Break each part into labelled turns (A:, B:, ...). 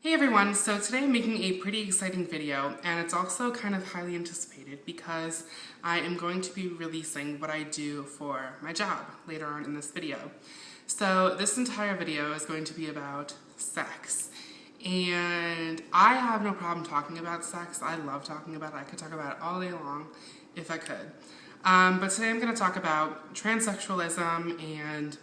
A: Hey everyone, so today I'm making a pretty exciting video, and it's also kind of highly anticipated because I am going to be releasing what I do for my job later on in this video. So this entire video is going to be about sex, and I have no problem talking about sex. I love talking about it. I could talk about it all day long if I could. But today I'm going to talk about transsexualism and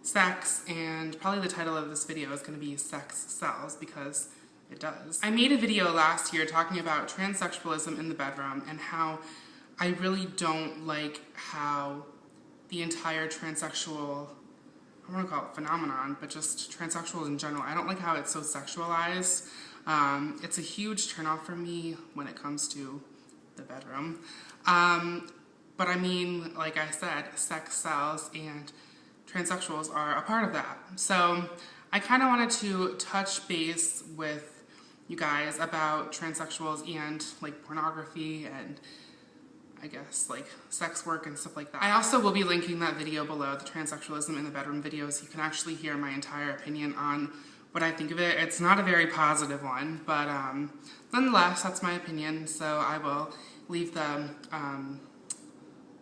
A: sex, and probably the title of this video is going to be Sex Sells, because it does. I made a video last year talking about transsexualism in the bedroom and how I really don't like how the entire transsexual, I want to call it phenomenon, but just transsexuals in general, I don't like how it's so sexualized. It's a huge turnoff for me when it comes to the bedroom. But I mean, like I said, sex sells, and transsexuals are a part of that. So I kind of wanted to touch base with you guys about transsexuals and like pornography and I guess like sex work and stuff like that. I also will be linking that video below, the transsexualism in the bedroom video, so you can actually hear my entire opinion on what I think of it. It's not a very positive one, but nonetheless, that's my opinion. So I will leave the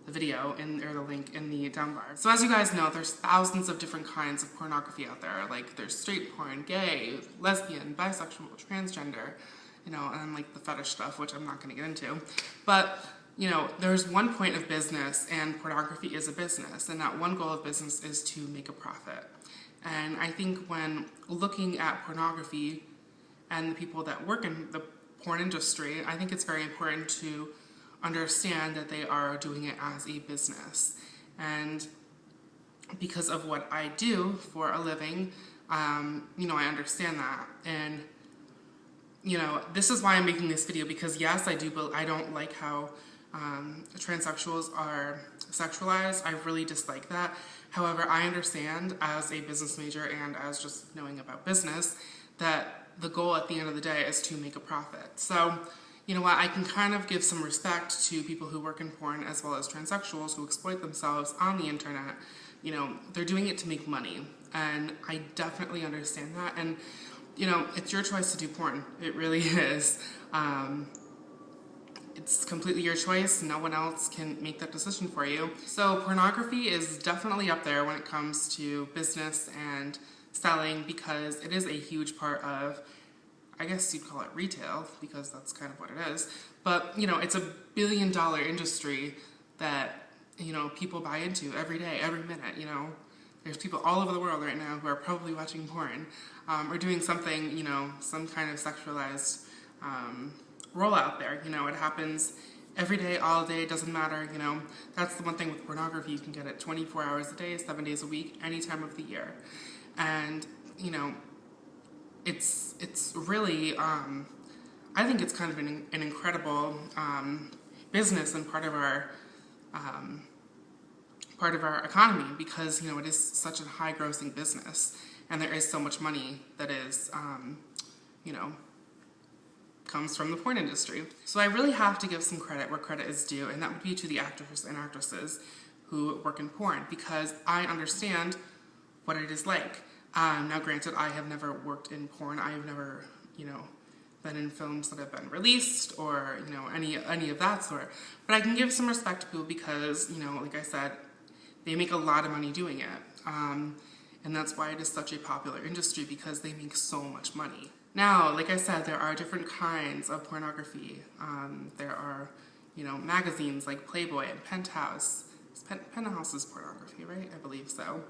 A: video or the link in the down bar. So as you guys know, there's thousands of different kinds of pornography out there. Like there's straight porn, gay, lesbian, bisexual, transgender, you know, and like the fetish stuff, which I'm not going to get into. But you know, there's one point of business, and pornography is a business, and that one goal of business is to make a profit. And I think when looking at pornography and the people that work in the porn industry, I think it's very important to understand that they are doing it as a business. And because of what I do for a living, you know, I understand that. And, you know, this is why I'm making this video, because yes, I don't like how transsexuals are sexualized. I really dislike that. However, I understand as a business major and as just knowing about business that the goal at the end of the day is to make a profit. So, you know what, I can kind of give some respect to people who work in porn as well as transsexuals who exploit themselves on the internet. You know, they're doing it to make money, and I definitely understand that. And, you know, it's your choice to do porn. It really is. It's completely your choice. No one else can make that decision for you. So pornography is definitely up there when it comes to business and selling, because it is a huge part of, I guess you'd call it retail, because that's kind of what it is. But, you know, it's $1 billion industry that, you know, people buy into every day, every minute, you know. There's people all over the world right now who are probably watching porn or doing something, you know, some kind of sexualized role out there. You know, it happens every day, all day, doesn't matter, you know. That's the one thing with pornography. You can get it 24 hours a day, 7 days a week, any time of the year. And, you know, it's really, I think it's kind of an incredible business and part of our economy, because, you know, it is such a high grossing business, and there is so much money that is, you know, comes from the porn industry. So I really have to give some credit where credit is due, and that would be to the actors and actresses who work in porn, because I understand what it is like. Now granted, I have never worked in porn. I have never, you know, been in films that have been released or, you know, any of that sort. But I can give some respect to people because, you know, like I said, they make a lot of money doing it. And that's why it is such a popular industry, because they make so much money. Now, like I said, there are different kinds of pornography. There are, you know, magazines like Playboy and Penthouse. Penthouse is pornography, right? I believe so.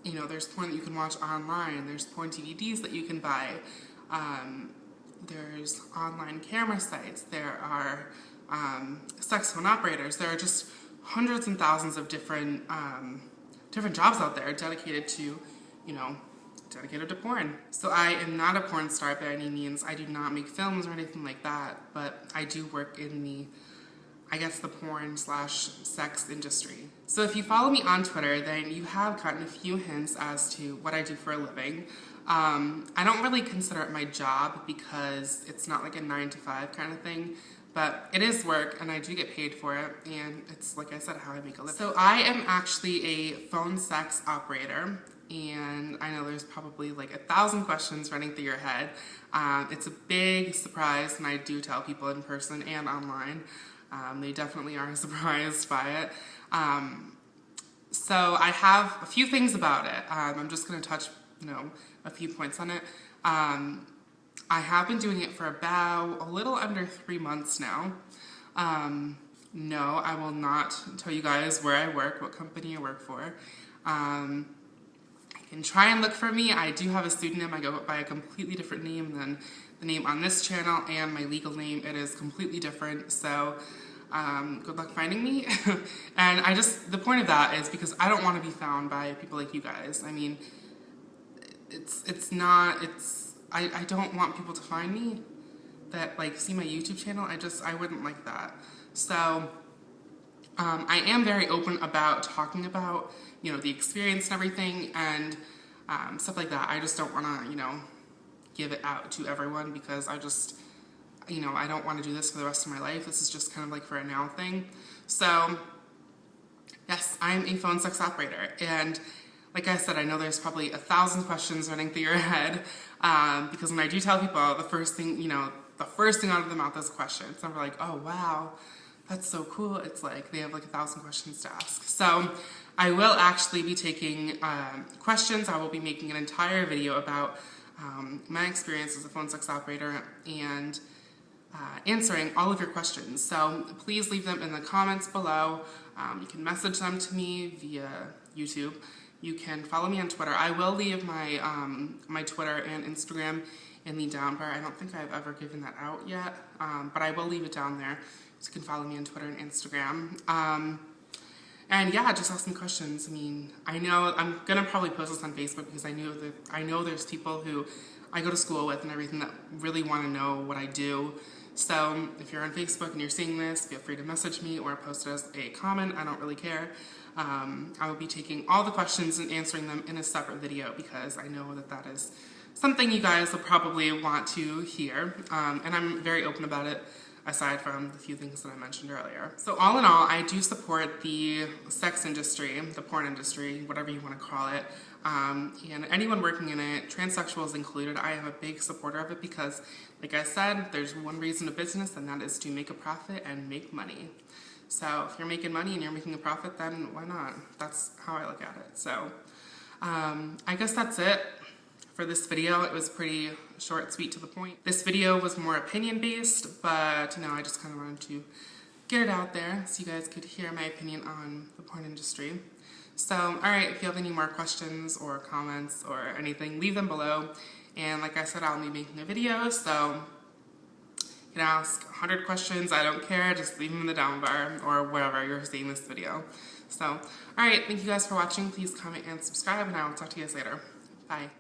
A: You know, there's porn that you can watch online. There's porn DVDs that you can buy. There's online camera sites. There are sex phone operators. There are just hundreds and thousands of different jobs out there dedicated to, you know, dedicated to porn. So I am not a porn star by any means. I do not make films or anything like that, but I do work in the, I guess, the porn/sex industry. So if you follow me on Twitter, then you have gotten a few hints as to what I do for a living. I don't really consider it my job, because it's not like a 9-to-5 kind of thing, but it is work, and I do get paid for it, and it's, like I said, how I make a living. So I am actually a phone sex operator. and I know there's probably like 1,000 questions running through your head. It's a big surprise, and I do tell people in person and online. They definitely are surprised by it. So I have a few things about it. I'm just going to touch, a few points on it. I have been doing it for about a little under 3 months now. No, I will not tell you guys where I work, what company I work for. You can try and look for me. I do have a pseudonym. I go by a completely different name than the name on this channel, and my legal name, it is completely different. So good luck finding me. And the point of that is because I don't want to be found by people like you guys. I mean, I don't want people to find me that like see my YouTube channel. I wouldn't like that. So I am very open about talking about, the experience and everything, and stuff like that. I just don't want to, give it out to everyone, because I don't want to do this for the rest of my life. This is just kind of like for a now thing. So yes, I'm a phone sex operator, and like I said, I know there's probably 1,000 questions running through your head, because when I do tell people, the first thing out of their mouth is a question. It's never like, oh wow, that's so cool. It's like they have like 1,000 questions to ask. So I will actually be taking questions. I will be making an entire video about my experience as a phone sex operator and answering all of your questions. So please leave them in the comments below. You can message them to me via YouTube. You can follow me on Twitter. I will leave my my Twitter and Instagram in the down bar. I don't think I've ever given that out yet, but I will leave it down there. So you can follow me on Twitter and Instagram. And yeah, just ask me questions. I mean, I know I'm gonna probably post this on Facebook, because I know there's people who I go to school with and everything that really want to know what I do. So if you're on Facebook and you're seeing this, feel free to message me or post it as a comment. I don't really care. I will be taking all the questions and answering them in a separate video, because I know that is something you guys will probably want to hear. And I'm very open about it, aside from the few things that I mentioned earlier. So all in all, I do support the sex industry, the porn industry, whatever you want to call it, and anyone working in it, transsexuals included. I am a big supporter of it, because, like I said, there's one reason to business, and that is to make a profit and make money. So if you're making money and you're making a profit, then why not? That's how I look at it. So I guess that's it for this video. It was pretty short, sweet, to the point. This video was more opinion-based, but I just kind of wanted to get it out there so you guys could hear my opinion on the porn industry. So, alright, if you have any more questions or comments or anything, leave them below. And like I said, I'll be making a video, so you can ask 100 questions, I don't care, just leave them in the down bar or wherever you're seeing this video. So, alright, thank you guys for watching. Please comment and subscribe, and I will talk to you guys later. Bye.